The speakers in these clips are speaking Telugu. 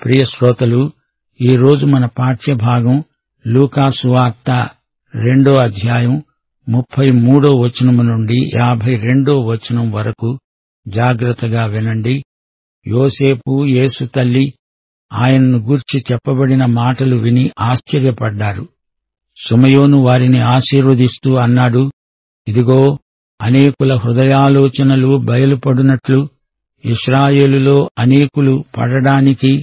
ప్రియ శ్రోతలు, ఈరోజు మన పాఠ్యభాగం లూకా సువార్త 2వ అధ్యాయం 33వ వచనము నుండి 52వ వచనం వరకు జాగ్రత్తగా వినండి. యోసేపు, యేసు తల్లి ఆయనను గూర్చి చెప్పబడిన మాటలు విని ఆశ్చర్యపడ్డారు. సుమయోను వారిని ఆశీర్వదిస్తూ అన్నాడు, ఇదిగో, అనేకుల హృదయాలోచనలు బయలుపడునట్లు ఇశ్రాయేలులో అనేకులు పడడానికి,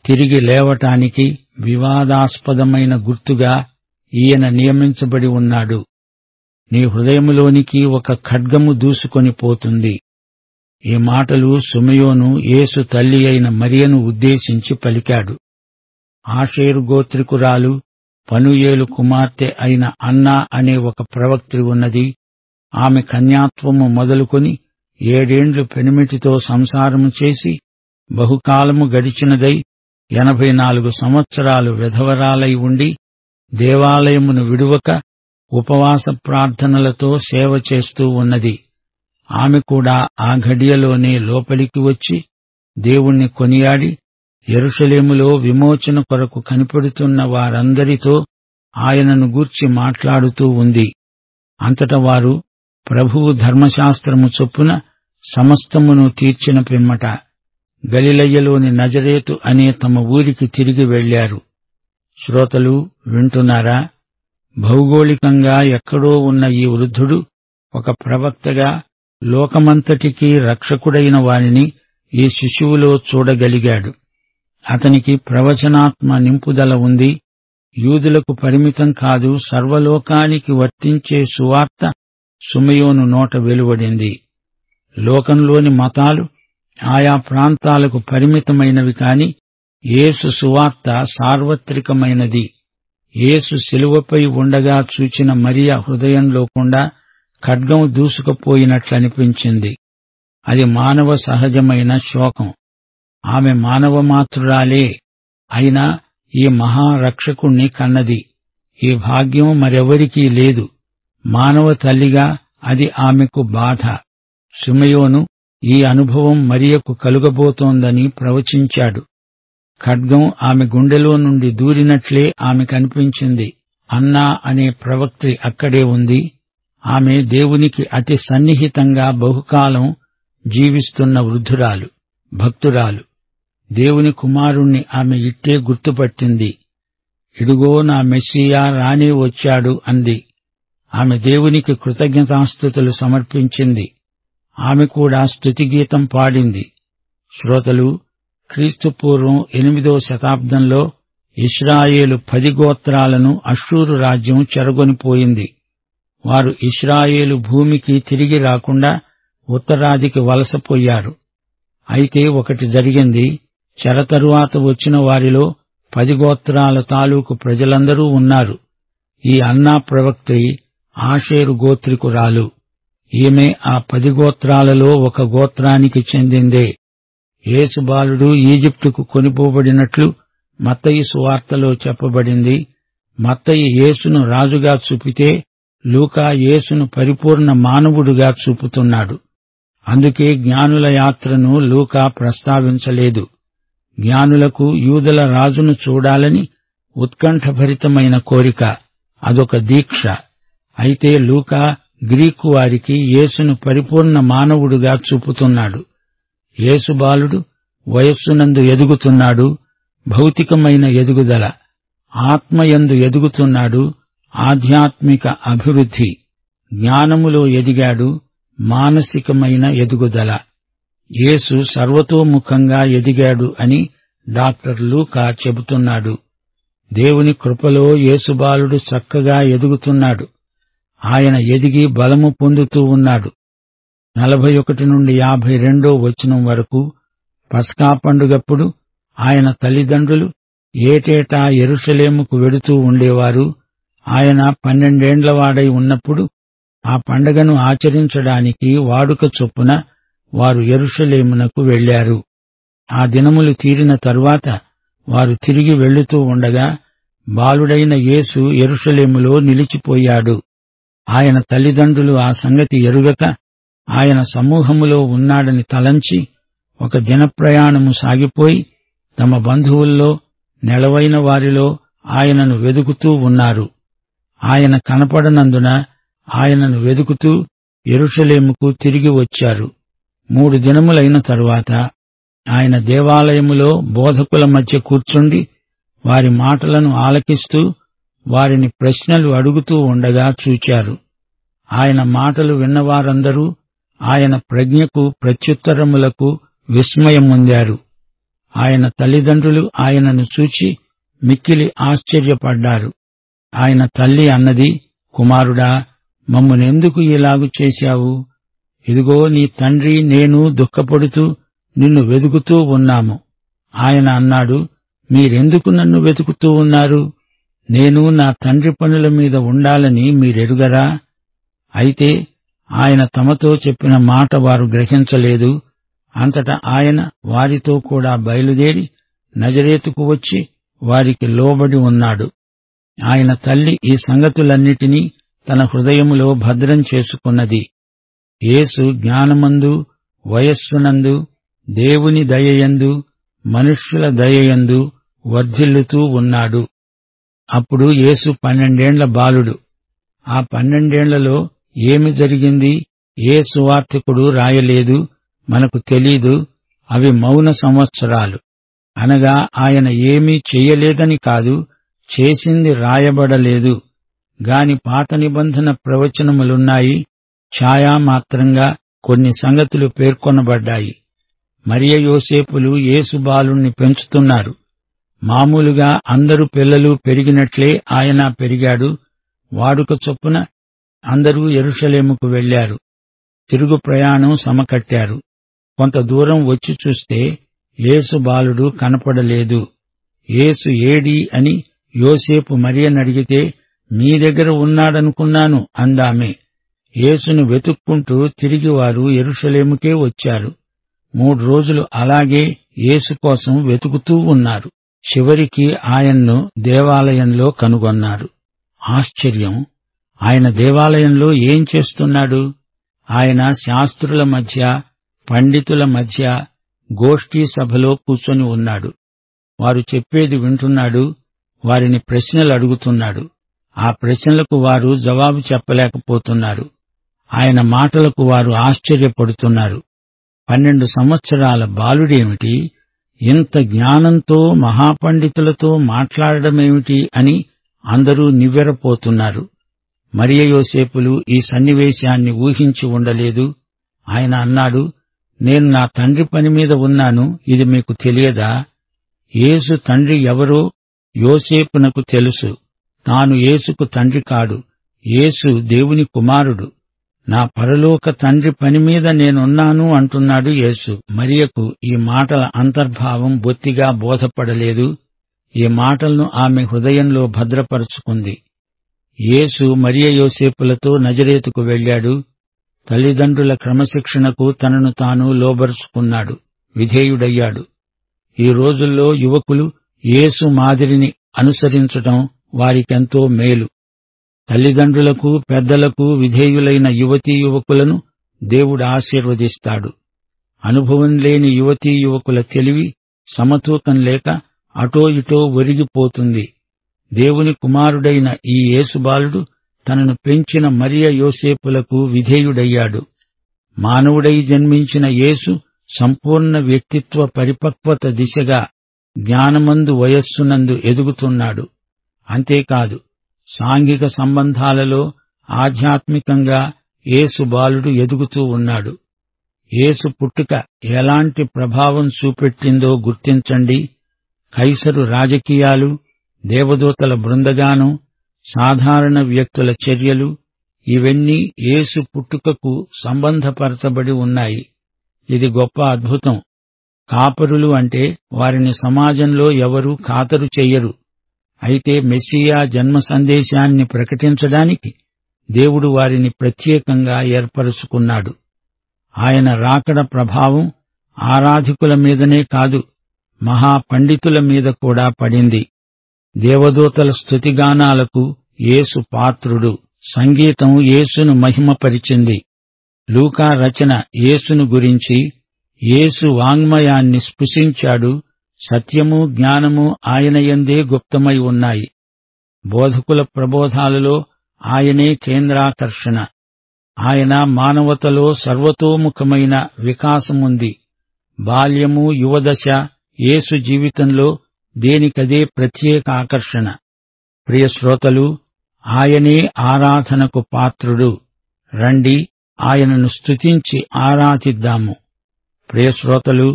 తిరిగి లేవటానికి వివాదాస్పదమైన గుర్తుగా ఈయన నియమించబడి ఉన్నాడు. నీ హృదయములోనికి ఒక ఖడ్గము దూసుకొని పోతుంది. ఈ మాటలు సుమయోను యేసు తల్లి అయిన మరియను ఉద్దేశించి పలికాడు. ఆషేరు గోత్రికురాలు, పనూయేలు కుమార్తె అయిన అన్నా అనే ఒక ప్రవక్త్రి ఉన్నది. ఆమె కన్యాత్వము మొదలుకొని 7 ఏండ్లు పెనిమిటితో సంసారము చేసి బహుకాలము గడిచినదై 84 సంవత్సరాలు విధవరాలై ఉండి దేవాలయమును విడువక ఉపవాస ప్రార్థనలతో సేవ చేస్తూ ఉన్నది. ఆమె కూడా ఆ ఘడియలోనే లోపలికి వచ్చి దేవుణ్ణి కొనియాడి యెరూషలేములో విమోచన కొరకు కనిపెడుతున్న వారందరితో ఆయనను గూర్చి మాట్లాడుతూ ఉంది. అంతట వారు ప్రభువు ధర్మశాస్త్రము చొప్పున సమస్తమును తీర్చిన పిమ్మట గలిలయలోని నజరేతు అనే తమ ఊరికి తిరిగి వెళ్లారు. శ్రోతలు వింటున్నారా? భౌగోళికంగా ఎక్కడో ఉన్న ఈ వృద్ధుడు ఒక ప్రవక్తగా లోకమంతటికీ రక్షకుడైన వారిని ఈ శిశువులో చూడగలిగాడు. అతనికి ప్రవచనాత్మ నింపుదల ఉంది. యూదులకు పరిమితం కాదు, సర్వలోకానికి వర్తించే సువార్త సుమయోను నోట వెలువడింది. లోకంలోని మతాలు ఆయా ప్రాంతాలకు పరిమితమైనవి కాని యేసు సువార్త సార్వత్రికమైనది. యేసు శిలువపై ఉండగా చూచిన మరియ హృదయంలో కూడా ఖడ్గం దూసుకుపోయినట్లనిపించింది. అది మానవ సహజమైన శోకం. ఆమె మానవమాతృరాలే, అయినా ఈ మహారక్షకుణ్ణి కన్నది. ఈ భాగ్యం మరెవరికీ లేదు. మానవ తల్లిగా అది ఆమెకు బాధ. సుమయోను ఈ అనుభవం మరియకు కలుగబోతోందని ప్రవచించాడు. ఖడ్గం ఆమె గుండెలో నుండి దూరినట్లే ఆమె కనిపించింది. అన్నా అనే ప్రవక్త్రి అక్కడే ఉంది. ఆమె దేవునికి అతి సన్నిహితంగా బహుకాలం జీవిస్తున్న వృద్ధురాలు, భక్తురాలు. దేవుని కుమారుణ్ణి ఆమె ఇట్టే గుర్తుపట్టింది. ఇడుగో, నా మెస్సియా రానే వచ్చాడు అంది. ఆమె దేవునికి కృతజ్ఞతాస్తుతులు సమర్పించింది. ఆమె కూడా స్తుతిగీతం పాడింది. శ్రోతలు, క్రీస్తుపూర్వం 8వ శతాబ్దంలో ఇశ్రాయేలు 10 గోత్రాలను అష్షూరు రాజ్యం చెరగొనిపోయింది. వారు ఇశ్రాయేలు భూమికి తిరిగి రాకుండా ఉత్తరాదికి వలసపోయారు. అయితే ఒకటి జరిగింది. చెర తరువాత వచ్చిన వారిలో 10 గోత్రాల తాలూకు ప్రజలందరూ ఉన్నారు. ఈ అన్నా ప్రవక్త్రి ఆషేరు గోత్రికురాలు. ఈమె ఆ 10 గోత్రాలలో ఒక గోత్రానికి చెందిందే. యేసు బాలుడు ఈజిప్టుకు కొనిపోబడినట్లు మత్తయి సువార్తలో చెప్పబడింది. మత్తయి యేసును రాజుగా చూపితే లూకా యేసును పరిపూర్ణ మానవుడుగా చూపుతున్నాడు. అందుకే జ్ఞానుల యాత్రను లూకా ప్రస్తావించలేదు. జ్ఞానులకు యూదుల రాజును చూడాలని ఉత్కంఠభరితమైన కోరిక, అదొక దీక్ష. అయితే లూకా గ్రీకు వారికి యేసును పరిపూర్ణ మానవుడుగా చూపుతున్నాడు. యేసు బాలుడు వయస్సునందు ఎదుగుతున్నాడు, భౌతికమైన ఎదుగుదల. ఆత్మయందు ఎదుగుతున్నాడు, ఆధ్యాత్మిక అభివృద్ధి. జ్ఞానములో ఎదిగాడు, మానసికమైన ఎదుగుదల. యేసు సర్వతోముఖంగా ఎదిగాడు అని డాక్టర్ లూకా చెబుతున్నాడు. దేవుని కృపలో యేసు బాలుడు చక్కగా ఎదుగుతున్నాడు. ఆయన ఎదిగి బలము పొందుతూ ఉన్నాడు. 41 నుండి 52వ వచనం వరకు పస్కా పండుగప్పుడు ఆయన తల్లిదండ్రులు ఏటేటా యెరూషలేముకు వెడుతూ ఉండేవారు. ఆయన 12 ఏండ్లవాడై ఉన్నప్పుడు ఆ పండగను ఆచరించడానికి వాడుక చొప్పున వారు యెరూషలేమునకు వెళ్లారు. ఆ దినములు తీరిన తరువాత వారు తిరిగి వెళ్లుతూ ఉండగా బాలుడైన యేసు యెరూషలేములో నిలిచిపోయాడు. ఆయన తల్లిదండ్రులు ఆ సంగతి ఎరుగక ఆయన సమూహములో ఉన్నాడని తలంచి ఒక దినప్రయాణము సాగిపోయి తమ బంధువుల్లో నెలవైన వారిలో ఆయనను వెదుకుతూ ఉన్నారు. ఆయన కనపడనందున ఆయనను వెదుకుతూ యెరూషలేముకు తిరిగి వచ్చారు. 3 దినములైన తరువాత ఆయన దేవాలయములో బోధకుల మధ్య కూర్చుండి వారి మాటలను ఆలకిస్తూ వారిని ప్రశ్నలు అడుగుతూ ఉండగా చూచారు. ఆయన మాటలు విన్నవారందరూ ఆయన ప్రజ్ఞకు ప్రత్యుత్తరములకు విస్మయమొందారు. ఆయన తల్లిదండ్రులు ఆయనను చూచి మిక్కిలి ఆశ్చర్యపడ్డారు. ఆయన తల్లి అన్నది, కుమారుడా, మమ్మునెందుకు ఇలాగు చేశావు? ఇదిగో నీ తండ్రి నేను దుఃఖపడుతూ నిన్ను వెదుకుతూ ఉన్నాము. ఆయన అన్నాడు, మీరెందుకు నన్ను వెతుకుతూ ఉన్నారు? నేను నా తండ్రి పనుల మీద ఉండాలని మీరెరుగరా? అయితే ఆయన తమతో చెప్పిన మాట వారు గ్రహించలేదు. అంతటా ఆయన వారితో కూడా బయలుదేరి నజరేతుకు వచ్చి వారికి లోబడి ఉన్నాడు. ఆయన తల్లి ఈ సంగతులన్నిటినీ తన హృదయములో భద్రం చేసుకున్నది. యేసు జ్ఞానమందు, వయస్సునందు, దేవుని దయయందు, మనుష్యుల దయయందు వర్ధిల్లుతూ ఉన్నాడు. అప్పుడు యేసు 12 ఏండ్ల బాలుడు. ఆ 12 ఏండ్లలో ఏమి జరిగింది? ఏ సువార్తికుడు రాయలేదు, మనకు తెలీదు. అవి మౌన సంవత్సరాలు. అనగా ఆయన ఏమీ చెయ్యలేదని కాదు, చేసింది రాయబడలేదు గాని పాత నిబంధన ప్రవచనములున్నాయి. ఛాయామాత్రంగా కొన్ని సంగతులు పేర్కొనబడ్డాయి. మరియ యోసేపులు యేసు బాలుణ్ణి పెంచుతున్నారు. మామూలుగా అందరు పిల్లలు పెరిగినట్లే ఆయన పెరిగాడు. వాడుక చొప్పున అందరూ యెరూషలేముకు వెళ్లారు. తిరుగు ప్రయాణం సమకట్టారు. కొంత దూరం వచ్చి చూస్తే యేసు బాలుడు కనపడలేదు. యేసు ఏడి అని యోసేపు మరియనడిగితే, మీ దగ్గర ఉన్నాడనుకున్నాను అందామె. యేసును వెతుక్కుంటూ తిరిగి వారు యెరూషలేముకే వచ్చారు. 3 రోజులు అలాగే యేసు కోసం వెతుకుతూ ఉన్నారు. చివరికి ఆయన్ను దేవాలయంలో కనుగొన్నారు. ఆశ్చర్యం! ఆయన దేవాలయంలో ఏం చేస్తున్నాడు? ఆయన శాస్త్రుల మధ్య, పండితుల మధ్య గోష్ఠీ సభలో కూర్చొని ఉన్నాడు. వారు చెప్పేది వింటున్నాడు. వారిని ప్రశ్నలు అడుగుతున్నాడు. ఆ ప్రశ్నలకు వారు జవాబు చెప్పలేకపోతున్నారు. ఆయన మాటలకు వారు ఆశ్చర్యపడుతున్నారు. 12 సంవత్సరాల బాలుడేమిటి, ఇంత జ్ఞానంతో మహాపండితులతో మాట్లాడడమేమిటి అని అందరూ నివ్వెరపోతున్నారు. మరియ యోసేపులు ఈ సన్నివేశాన్ని ఊహించి ఉండలేదు. ఆయన అన్నాడు, నేను నా తండ్రి పని మీద ఉన్నాను, ఇది మీకు తెలియదా? యేసు తండ్రి ఎవరో యోసేపునకు తెలుసు. తాను యేసుకు తండ్రి కాడు. యేసు దేవుని కుమారుడు. నా పరలోక తండ్రి పని మీద నేనున్నాను అంటున్నాడు యేసు. మరియకు ఈ మాటల అంతర్భావం బొత్తిగా బోధపడలేదు. ఈ మాటలను ఆమె హృదయంలో భద్రపరుచుకుంది. యేసు మరియ యోసేపులతో నజరేతుకు వెళ్లాడు. తల్లిదండ్రుల క్రమశిక్షణకు తనను తాను లోబరుచుకున్నాడు, విధేయుడయ్యాడు. ఈ రోజుల్లో యువకులు యేసు మాదిరిని అనుసరించటం వారికెంతో మేలు. తల్లిదండ్రులకు, పెద్దలకు విధేయులైన యువతీ యువకులను దేవుడు ఆశీర్వదిస్తాడు. అనుభవం లేని యువతీ యువకుల తెలివి సమతూకం లేక అటో ఇటో ఒరిగిపోతుంది. దేవుని కుమారుడైన ఈ యేసుబాలుడు తనను పెంచిన మరియ యోసేపులకు విధేయుడయ్యాడు. మానవుడై జన్మించిన యేసు సంపూర్ణ వ్యక్తిత్వ పరిపక్వత దిశగా జ్ఞానమందు, వయస్సునందు ఎదుగుతున్నాడు. అంతేకాదు, సాంఘిక సంబంధాలలో ఆధ్యాత్మికంగా యేసు బాలుడు ఎదుగుతూ ఉన్నాడు. యేసు పుట్టుక ఎలాంటి ప్రభావం చూపెట్టిందో గుర్తించండి. కైసరు రాజకీయాలు, దేవదూతల బృందగానం, సాధారణ వ్యక్తుల చర్యలు ఇవన్నీ యేసు పుట్టుకకు సంబంధపరచబడి ఉన్నాయి. ఇది గొప్ప అద్భుతం. కాపరులు అంటే వారిని సమాజంలో ఎవరూ ఖాతరు చెయ్యరు. అయితే మెస్సియా జన్మ సందేశాన్ని ప్రకటించడానికి దేవుడు వారిని ప్రత్యేకంగా ఏర్పరచుకున్నాడు. ఆయన రాకడ ప్రభావం ఆరాధికుల మీదనే కాదు, మహాపండితుల మీద కూడా పడింది. దేవదూతల స్తుతిగానాలకు యేసు పాత్రుడు. సంగీతం యేసును మహిమపరిచింది. లూకా రచన యేసును గురించి, యేసు వాంగ్మయాన్ని స్పృశించాడు, సత్యము జ్ఞానము ఆయనయందే గుప్తమై ఉన్నాయి. బోధకుల ప్రబోధాలలో ఆయనే కేంద్రాకర్షణ. ఆయన మానవతలో సర్వతోముఖమైన వికాసముంది. బాల్యము, యువదశ యేసు జీవితంలో దేనికదే ప్రత్యేక ఆకర్షణ. ప్రియశ్రోతలు, ఆయనే ఆరాధనకు పాత్రుడు. రండి, ఆయనను స్తుతించి ఆరాధిద్దాము. ప్రియశ్రోతలు,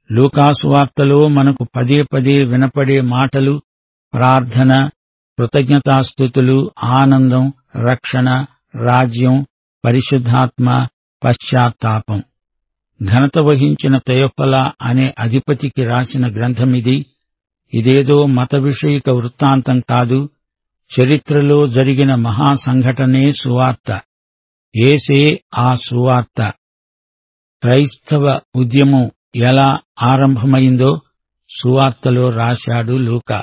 లూకాసు వార్తలో మనకు పదే పదే వినపడే మాటలు ప్రార్థన, కృతజ్ఞతాస్తుతులు, ఆనందం, రక్షణ, రాజ్యం, పరిశుద్ధాత్మ, పశ్చాత్తాపం. ఘనత వహించిన తెయోఫల అనే అధిపతికి రాసిన గ్రంథమిది. ఇదేదో మత విషయిక వృత్తాంతం కాదు, చరిత్రలో జరిగిన మహాసంఘటనే సువార్త. యేసే ఆ సువార్త. క్రైస్తవ ఉద్యమం ఎలా ఆరంభమైందో సువార్తలో రాశాడు లూకా.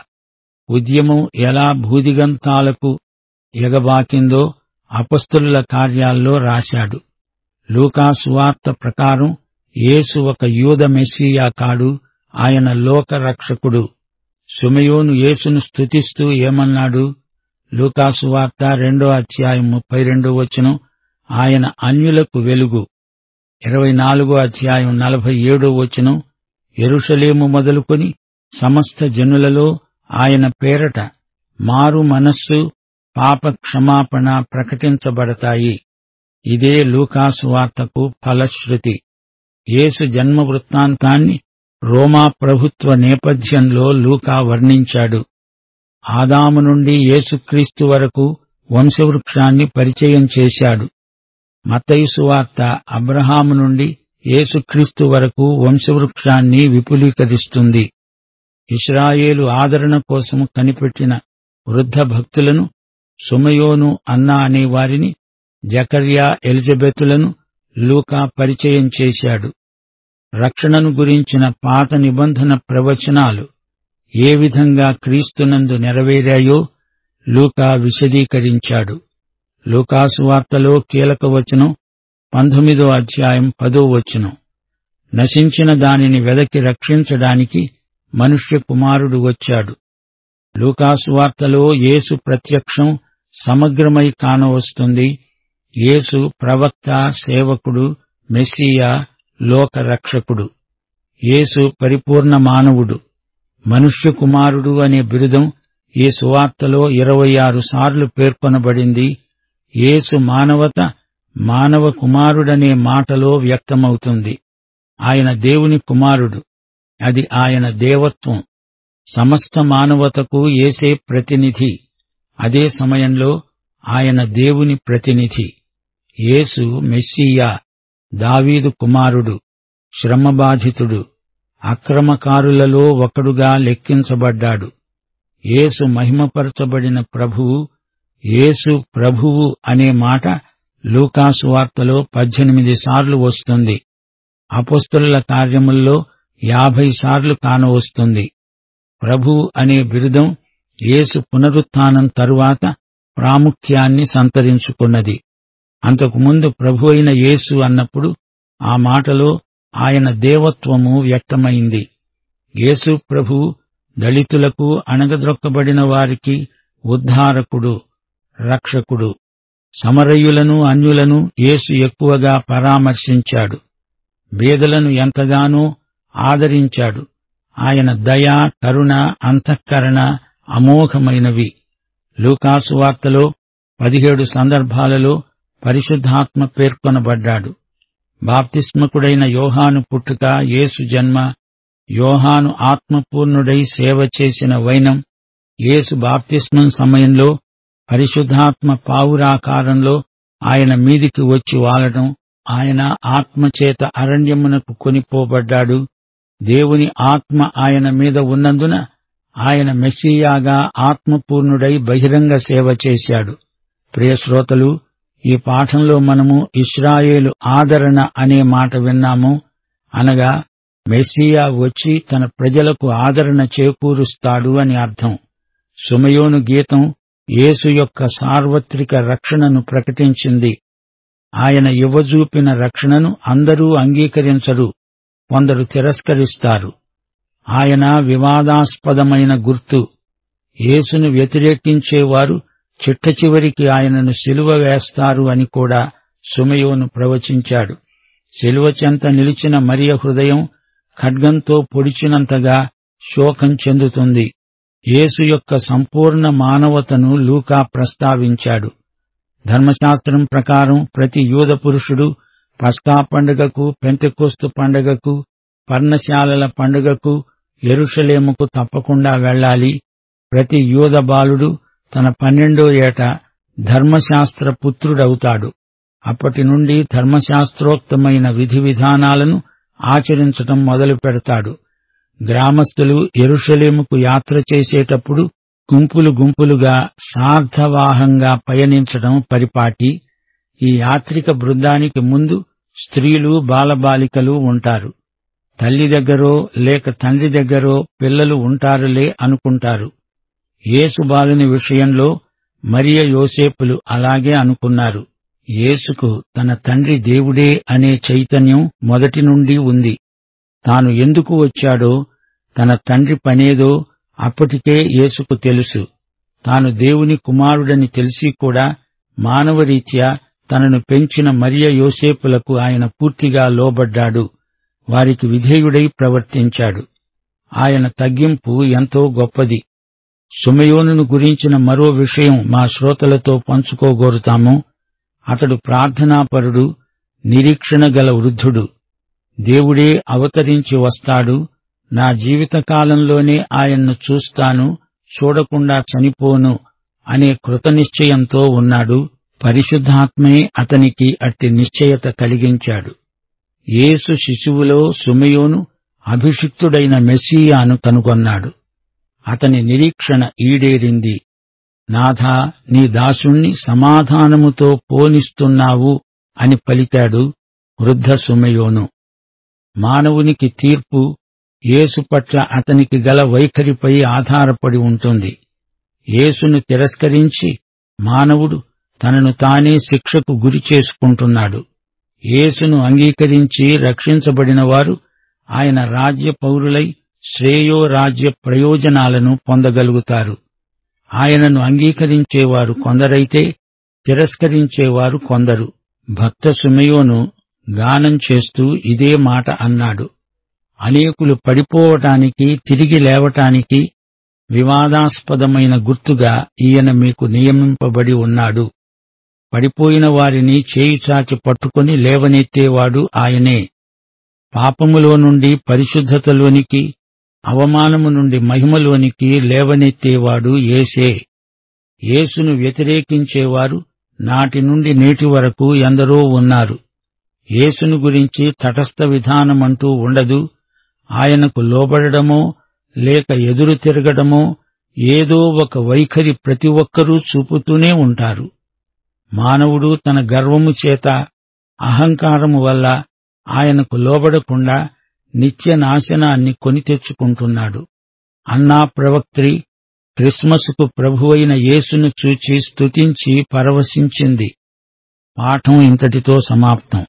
ఉద్యమం ఎలా భూదిగంతాలకు ఎగబాకిందో అపొస్తలుల కార్యాల్లో రాశాడు. లూకా సువార్త ప్రకారం యేసు ఒక యూద మెస్సీయా కాడు, ఆయన లోకరక్షకుడు. సిమెయోను యేసును స్తుతిస్తూ ఏమన్నాడు? లూకా సువార్త 2:32 ఆయన అన్యులకు వెలుగు. 24:47 యెరూషలేము మొదలుకొని సమస్త జనులలో ఆయన పేరట మారు మనస్సు, పాప క్షమాపణ ప్రకటించబడతాయి. ఇదే లూకా సువార్తకు ఫలశ్రుతి. యేసు జన్మ వృత్తాంతాన్ని రోమా ప్రభుత్వ నేపథ్యంలో లూకా వర్ణించాడు. ఆదాము నుండి యేసుక్రీస్తు వరకు వంశవృక్షాన్ని పరిచయం చేశాడు. మత్తయి సువార్త అబ్రహాము నుండి యేసుక్రీస్తు వరకు వంశవృక్షాన్ని విపులీకరిస్తుంది. ఇశ్రాయేలు ఆదరణ కోసం కనిపెట్టిన వృద్ధ భక్తులను, సిమెయోను, అన్నా అనే వారిని, జకర్యా, ఎలిజబెతులను లూకా పరిచయం చేశాడు. రక్షణను గురించిన పాత నిబంధన ప్రవచనాలు ఏ విధంగా క్రీస్తునందు నెరవేరాయో లూకా విశదీకరించాడు. లూకాసు వార్తలో కీలక వచనం 19:10 నశించిన దానిని వెదకి రక్షించడానికి మనుష్య కుమారుడు వచ్చాడు. లూకాసు వార్తలో యేసు ప్రత్యక్షం సమగ్రమై కానవస్తుంది. యేసు ప్రవక్త, సేవకుడు, మెస్సీయా, లోకరక్షకుడు. యేసు పరిపూర్ణ మానవుడు. మనుష్య కుమారుడు అనే బిరుదం ఈ సువార్తలో 26 సార్లు పేర్కొనబడింది. యేసు మానవత మానవ కుమారుడనే మాటలో వ్యక్తమవుతుంది. ఆయన దేవుని కుమారుడు. అది ఆయన దేవత్వం. సమస్త మానవతకు యేసే ప్రతినిధి. అదే సమయంలో ఆయన దేవుని ప్రతినిధి. యేసు మెస్సీయా, దావీదు కుమారుడు, శ్రమబాధితుడు, అక్రమకారులలో ఒకడుగా లెక్కించబడ్డాడు. యేసు మహిమపరచబడిన ప్రభువు. యేసు ప్రభువు అనే మాట లూకాసు వార్తలో 18 సార్లు వస్తుంది. అపొస్తలుల కార్యముల్లో 50 సార్లు కానవస్తుంది. ప్రభువు అనే బిరుదం యేసు పునరుత్థానం తరువాత ప్రాముఖ్యాన్ని సంతరించుకున్నది. అంతకుముందు ప్రభువైన యేసు అన్నప్పుడు ఆ మాటలో ఆయన దేవత్వము వ్యక్తమైంది. యేసు ప్రభువు దళితులకు, అణగద్రొక్కబడిన వారికి ఉద్ధారకుడు, రక్షకుడు. సమరయులను, అన్యులను యేసు ఎక్కువగా పరామర్శించాడు. బీదలను ఎంతగానో ఆదరించాడు. ఆయన దయ, కరుణ, అంతఃకరణ అమోఘమైనవి. లూకాసు వార్తలో 17 సందర్భాలలో పరిశుద్ధాత్మ పేర్కొనబడ్డాడు. బాప్తిస్మకుడైన యోహాను పుట్టుక, యేసు జన్మ, యోహాను ఆత్మపూర్ణుడై సేవ చేసిన వైనం, యేసు బాప్తిస్మం సమయంలో పరిశుద్ధాత్మ పావురాకారంలో ఆయన మీదికి వచ్చి వాలడం, ఆయన ఆత్మచేత అరణ్యమునకు కొనిపోబడ్డాడు. దేవుని ఆత్మ ఆయన మీద ఉన్నందున ఆయన మెస్సీయాగా ఆత్మపూర్ణుడై బహిరంగ సేవ చేశాడు. ప్రియశ్రోతలు, ఈ పాఠంలో మనము ఇశ్రాయేలు ఆదరణ అనే మాట విన్నాము. అనగా మెస్సీయా వచ్చి తన ప్రజలకు ఆదరణ చేకూరుస్తాడు అని అర్థం. సిమెయోను గీతం యేసు యొక్క సార్వత్రిక రక్షణను ప్రకటించింది. ఆయన ఇవ్వజూపిన రక్షణను అందరూ అంగీకరించరు, కొందరు తిరస్కరిస్తారు. ఆయన వివాదాస్పదమైన గుర్తు. యేసును వ్యతిరేకించేవారు చిట్టచివరికి ఆయనను సిలువ వేస్తారు అని కూడా సుమయోను ప్రవచించాడు. సిలువ చెంత నిలిచిన మరియ హృదయం ఖడ్గంతో పొడిచినంతగా శోకం చెందుతుంది. యేసు యొక్క సంపూర్ణ మానవతను లూకా ప్రస్తావించాడు. ధర్మశాస్త్రం ప్రకారం ప్రతి యూద పురుషుడు పస్కా పండుగకు, పెంతెకొస్తు పండుగకు, పర్ణశాలల పండుగకు యెరూషలేముకు తప్పకుండా వెళ్ళాలి. ప్రతి యూద బాలుడు తన 12వ ఏట ధర్మశాస్త్ర పుత్రుడవుతాడు. అప్పటి నుండి ధర్మశాస్త్రోక్తమైన విధి విధానాలను ఆచరించటం మొదలు పెడతాడు. గ్రామస్తులు యెరూషలేముకు యాత్ర చేసేటప్పుడు గుంపులు గుంపులుగా సార్ధవాహంగా పయనించడం పరిపాటి. ఈ యాత్రిక బృందానికి ముందు స్త్రీలు, బాలబాలికలు ఉంటారు. తల్లి దగ్గరో లేక తండ్రి దగ్గరో పిల్లలు ఉంటారులే అనుకుంటారు. యేసు బాలుని విషయంలో మరియ, యోసేపులు అలాగే అనుకున్నారు. యేసుకు తన తండ్రి దేవుడే అనే చైతన్యం మొదటి నుండి ఉంది. తాను ఎందుకు వచ్చాడో, తన తండ్రి పనేదో అప్పటికే యేసుకు తెలుసు. తాను దేవుని కుమారుడని తెలిసి కూడా మానవరీత్యా తనను పెంచిన మరియ, యోసేపులకు ఆయన పూర్తిగా లోబడ్డాడు. వారికి విధేయుడై ప్రవర్తించాడు. ఆయన తగ్గింపు ఎంతో గొప్పది. సుమయోనును గురించిన మరో విషయం మా శ్రోతలతో పంచుకోగోరుతాము. అతడు ప్రార్థనాపరుడు, నిరీక్షణ గల వృద్ధుడు. దేవుడే అవతరించి వస్తాడు, నా జీవితకాలంలోనే ఆయన్ను చూస్తాను, చూడకుండా చనిపోను అనే కృతనిశ్చయంతో ఉన్నాడు. పరిశుద్ధాత్మే అతనికి అట్టి నిశ్చయత కలిగించాడు. యేసు శిశువులో సుమయోను అభిషిక్తుడైన మెస్సీయాను కనుగొన్నాడు. అతని నిరీక్షణ ఈడేరింది. నాథా, నీ దాసుణ్ణి సమాధానముతో పోనిస్తున్నావు అని పలికాడు వృద్ధ సుమయోను. మానవునికి తీర్పు యేసు పట్ల అతనికి గల వైఖరిపై ఆధారపడి ఉంటుంది. యేసును తిరస్కరించి మానవుడు తనను తానే శిక్షకు గురి చేసుకుంటున్నాడు. యేసును అంగీకరించి రక్షించబడిన వారు ఆయన రాజ్య పౌరులై శ్రేయో రాజ్య ప్రయోజనాలను పొందగలుగుతారు. ఆయనను అంగీకరించేవారు కొందరైతే తిరస్కరించేవారు కొందరు. భక్త సుమయోను గానం చేస్తూ ఇదే మాట అన్నాడు. అనేకులు పడిపోవటానికి, తిరిగి లేవటానికి వివాదాస్పదమైన గుర్తుగా ఈయన మీకు నియమింపబడి ఉన్నాడు. పడిపోయిన వారిని చేయిచాచి పట్టుకుని లేవనెత్తేవాడు ఆయనే. పాపములో నుండి పరిశుద్ధతలోనికి, అవమానము నుండి మహిమలోనికి లేవనెత్తేవాడు యేసే. యేసును వ్యతిరేకించేవారు నాటి నుండి నేటి వరకు ఎందరో ఉన్నారు. యేసును గురించి తటస్థ విధానమంటూ ఉండదు. ఆయనకు లోబడడమో లేక ఎదురు తిరగడమో ఏదో ఒక వైఖరి ప్రతి ఒక్కరూ చూపుతూనే ఉంటారు. మానవుడు తన గర్వము చేత, అహంకారము వల్ల ఆయనకు లోబడకుండా నిత్య నాశనాన్ని కొని తెచ్చుకుంటున్నాడు. అన్నా ప్రవక్త్రి క్రిస్మసుకు ప్రభువైన యేసును చూచి స్తుతించి పరవశించింది. పాఠం ఇంతటితో సమాప్తం.